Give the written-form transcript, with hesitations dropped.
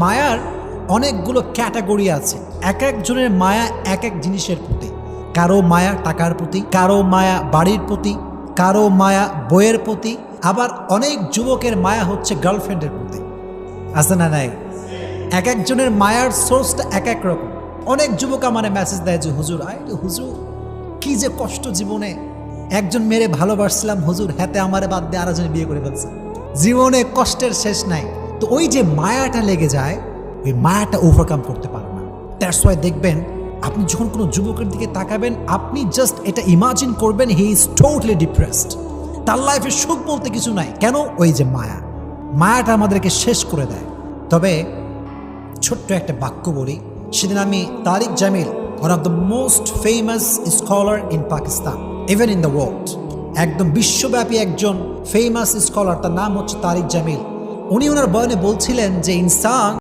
মায়ার অনেকগুলো ক্যাটাগরি আছে। এক একজনের মায়া এক এক জিনিসের প্রতি। কারো মায়া টাকার প্রতি, কারো মায়া বাড়ির প্রতি, কারো মায়া বইয়ের প্রতি, আবার অনেক যুবকের মায়া হচ্ছে গার্লফ্রেন্ডের প্রতি। আছে না নাই? এক একজনের মায়ার সোর্সটা এক এক রকম। অনেক যুবক আমারে মেসেজ দেয় যে হুজুর হুজুর কি যে কষ্ট জীবনে, একজন মেরে ভালোবাসছিলাম হুজুর, হাতে আমারে বাদ দিয়ে আরেকজন বিয়ে করে ফেলছে, জীবনে কষ্টের শেষ নাই। তো ওই যে মায়াটা লেগে যায়, ওই মায়াটা ওভারকাম করতে পারে না। দ্যাটস ওয়াই দেখবেন আপনি যখন কোনো যুবকের দিকে তাকাবেন, আপনি জাস্ট এটা ইমাজিন করবেন হি ইজ টোটালি ডিপ্রেসড, তার লাইফে সুখ বলতে কিছু নাই। কেন? ওই যে মায়াটা আমাদেরকে শেষ করে দেয়। তবে ছোট্ট একটা বাক্য বলি, সেদিন আমি Tariq Jameel, one of the most famous scholar in Pakistan, even in the world, একদম বিশ্বব্যাপী একজন ফেমাস স্কলার, তার নাম হচ্ছে তারিক জামিল। উনি ওনার বয়ানে বলছিলেন যে ইনসান